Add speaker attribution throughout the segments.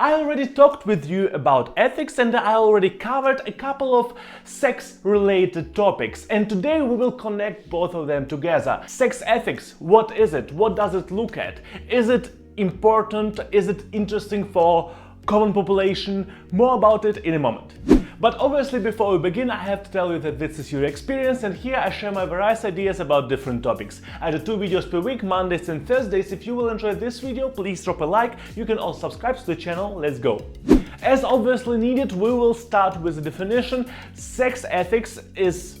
Speaker 1: I already talked with you about ethics and I already covered a couple of sex-related topics, and today we will connect both of them together. Sex ethics, what is it? What does it look at? Is it important? Is it interesting for common population? More about it in a moment. But obviously before we begin I have to tell you that this is Yury Experience, and here I share my various ideas about different topics. I do 2 videos per week, Mondays and Thursdays. If you will enjoy this video, please drop a like. You can also subscribe to the channel. Let's go! As obviously needed, we will start with the definition. Sex ethics is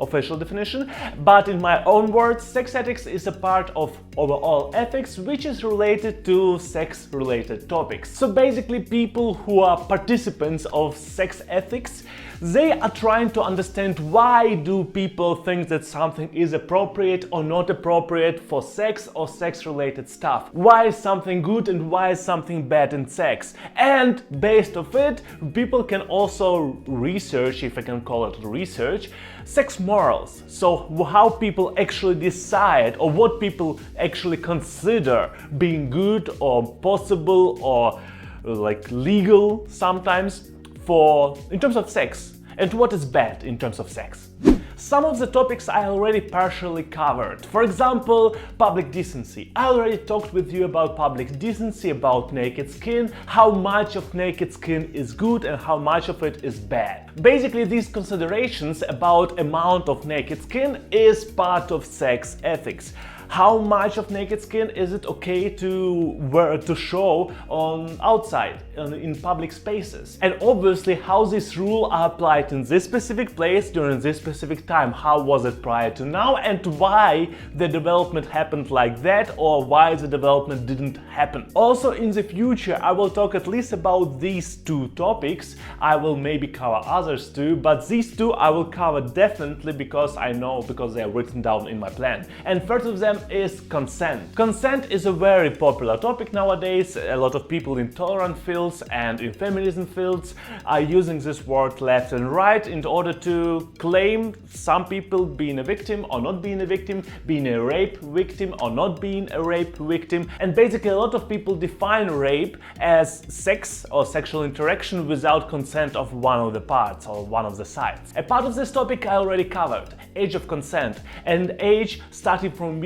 Speaker 1: official definition, but in my own words, sex ethics is a part of overall ethics which is related to sex-related topics. So basically people who are participants of sex ethics, they are trying to understand why do people think that something is appropriate or not appropriate for sex or sex-related stuff. Why is something good and why is something bad in sex? And based on it, people can also research, if I can call it research, sex morals. So how people actually decide or what people actually consider being good or possible or like legal sometimes in terms of sex, and what is bad in terms of sex. Some of the topics I already partially covered. For example, public decency. I already talked with you about public decency, about naked skin, how much of naked skin is good and how much of it is bad. Basically, these considerations about amount of naked skin is part of sex ethics. How much of naked skin is it okay to show on outside, in public spaces? And obviously how this rule are applied in this specific place during this specific time. How was it prior to now and why the development happened like that or why the development didn't happen. Also in the future I will talk at least about these 2 topics. I will maybe cover others too, but these 2 I will cover definitely because I know, because they are written down in my plan. And first of them is consent. Consent is a very popular topic nowadays. A lot of people in tolerant fields and in feminism fields are using this word left and right in order to claim some people being a victim or not being a victim, being a rape victim or not being a rape victim. And basically a lot of people define rape as sex or sexual interaction without consent of one of the parts or one of the sides. A part of this topic I already covered, age of consent, and age starting from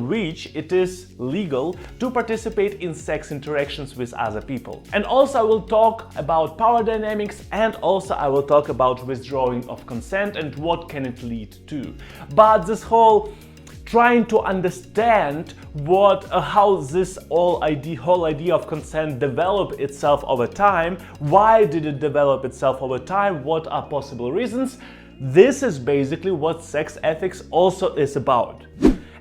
Speaker 1: which it is legal to participate in sex interactions with other people. And also I will talk about power dynamics, and also I will talk about withdrawing of consent and what can it lead to. But this whole trying to understand how this whole idea of consent developed itself over time, why did it develop itself over time, what are possible reasons, this is basically what sex ethics also is about.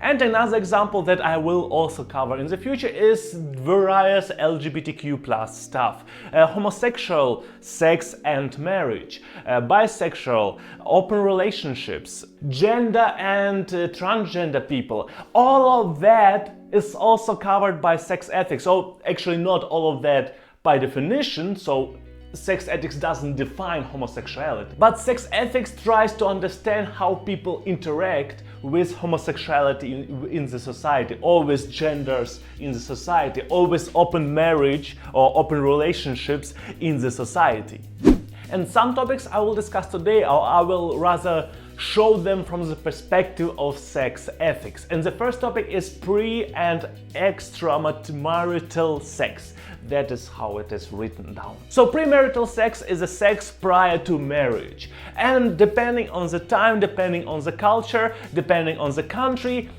Speaker 1: And another example that I will also cover in the future is various LGBTQ+ stuff. Homosexual sex and marriage, bisexual, open relationships, gender and transgender people. All of that is also covered by sex ethics. So actually not all of that by definition, so sex ethics doesn't define homosexuality, but sex ethics tries to understand how people interact with homosexuality in the society, or with genders in the society, or with open marriage or open relationships in the society. And some topics I will discuss today, or I will rather show them from the perspective of sex ethics. And the first topic is pre- and extramarital sex. That is how it is written down. So premarital sex is a sex prior to marriage. And depending on the time, depending on the culture, depending on the country,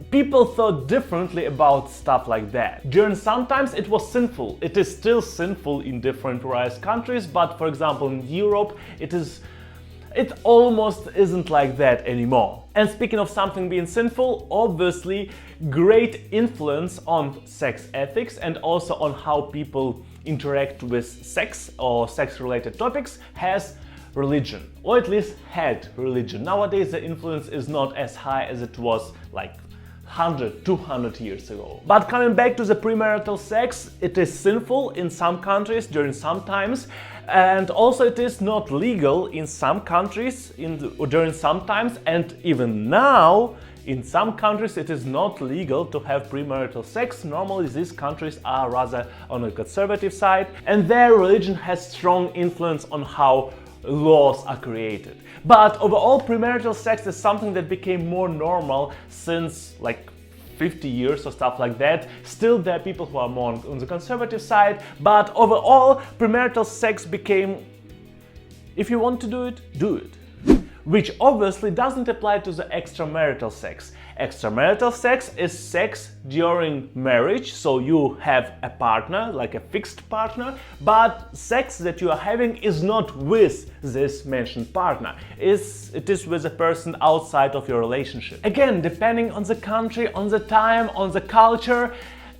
Speaker 1: people thought differently about stuff like that. During some times it was sinful. It is still sinful in different various countries, but for example in Europe it almost isn't like that anymore. And speaking of something being sinful, obviously great influence on sex ethics and also on how people interact with sex or sex-related topics has religion, or at least had religion. Nowadays the influence is not as high as it was like 100, 200 years ago. But coming back to the premarital sex, it is sinful in some countries during some times, and also it is not legal in some countries during some times, and even now In some countries it is not legal to have premarital sex. Normally these countries are rather on the conservative side, and their religion has strong influence on how laws are created. But overall, premarital sex is something that became more normal since like 50 years or stuff like that. Still, there are people who are more on the conservative side, but overall, premarital sex became, if you want to do it, do it. Which obviously doesn't apply to the extramarital sex. Extramarital sex is sex during marriage, so you have a partner, like a fixed partner, but sex that you are having is not with this mentioned partner. It is with a person outside of your relationship. Again, depending on the country, on the time, on the culture,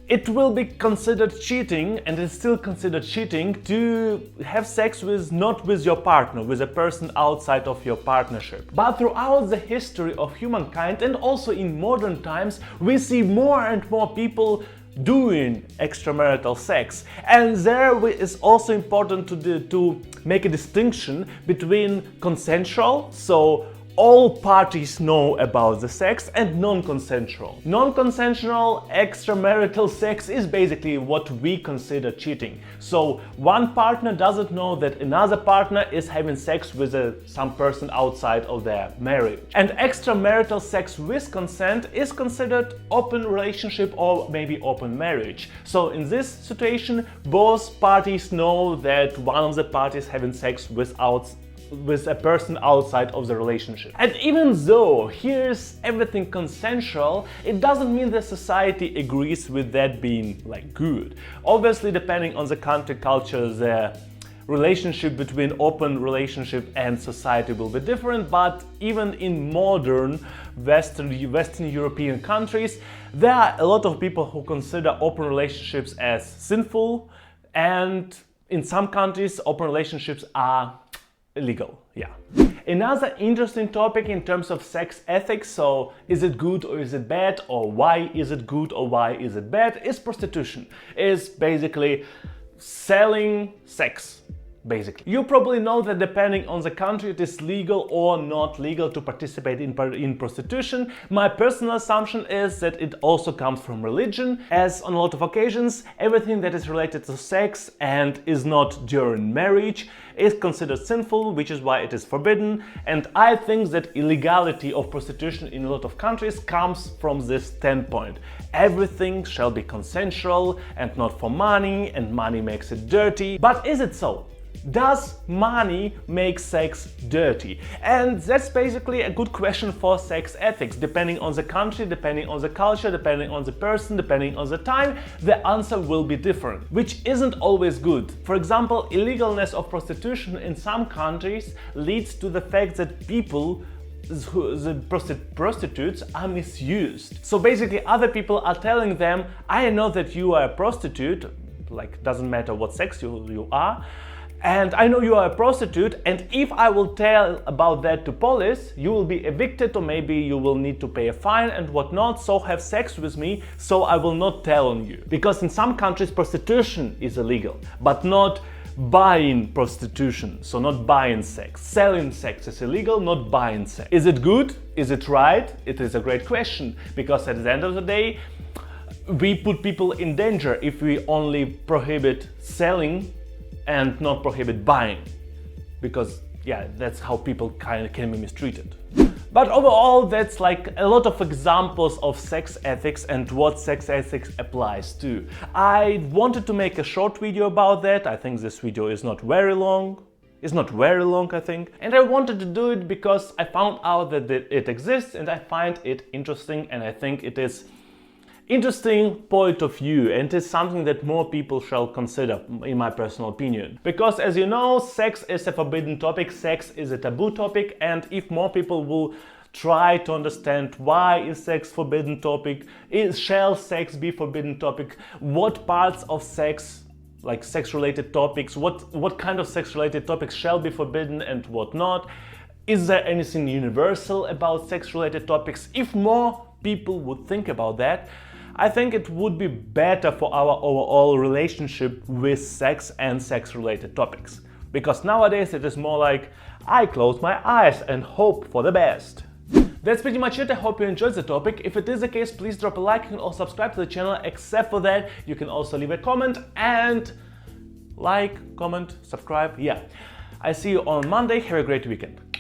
Speaker 1: it will be considered cheating, and it's still considered cheating to have sex not with your partner, with a person outside of your partnership. But throughout the history of humankind and also in modern times, we see more and more people doing extramarital sex. And there is also important to make a distinction between consensual, so all parties know about the sex, and non-consensual. Non-consensual extramarital sex is basically what we consider cheating. So one partner doesn't know that another partner is having sex with some person outside of their marriage. And extramarital sex with consent is considered open relationship or maybe open marriage. So in this situation, both parties know that one of the parties having sex with a person outside of the relationship. And even though here's everything consensual, it doesn't mean that society agrees with that being like good. Obviously, depending on the country, culture, the relationship between open relationship and society will be different, but even in modern Western European countries, there are a lot of people who consider open relationships as sinful, and in some countries open relationships are illegal. Yeah. Another interesting topic in terms of sex ethics, so is it good or is it bad, or why is it good or why is it bad, is prostitution. Is basically selling sex. Basically, you probably know that depending on the country it is legal or not legal to participate in prostitution. My personal assumption is that it also comes from religion, as on a lot of occasions everything that is related to sex and is not during marriage is considered sinful, which is why it is forbidden. And I think that illegality of prostitution in a lot of countries comes from this standpoint. Everything shall be consensual and not for money, and money makes it dirty. But is it so? Does money make sex dirty? And that's basically a good question for sex ethics. Depending on the country, depending on the culture, depending on the person, depending on the time, the answer will be different, which isn't always good. For example, illegalness of prostitution in some countries leads to the fact that the prostitutes are misused. So basically other people are telling them, I know that you are a prostitute, like doesn't matter what sex you are, and I know you are a prostitute, and if I will tell about that to police, you will be evicted, or maybe you will need to pay a fine and whatnot, so have sex with me, so I will not tell on you. Because in some countries prostitution is illegal, but not buying prostitution, so not buying sex. Selling sex is illegal, not buying sex. Is it good? Is it right? It is a great question, because at the end of the day, we put people in danger if we only prohibit selling and not prohibit buying, because yeah, that's how people kind of can be mistreated. But overall, that's like a lot of examples of sex ethics and what sex ethics applies to. I wanted to make a short video about that. I think this video is not very long. It's not very long, I think. And I wanted to do it because I found out that it exists, and I find it interesting, and I think it is interesting point of view, and it's something that more people shall consider, in my personal opinion. Because as you know, sex is a forbidden topic, sex is a taboo topic, and if more people will try to understand why is sex forbidden topic, shall sex be forbidden topic, what parts of sex, like sex-related topics, what kind of sex-related topics shall be forbidden and what not, is there anything universal about sex-related topics? If more people would think about that, I think it would be better for our overall relationship with sex and sex-related topics. Because nowadays it is more like, I close my eyes and hope for the best. That's pretty much it. I hope you enjoyed the topic. If it is the case, please drop a like and also subscribe to the channel. Except for that, you can also leave a comment and like, comment, subscribe. Yeah. I see you on Monday. Have a great weekend.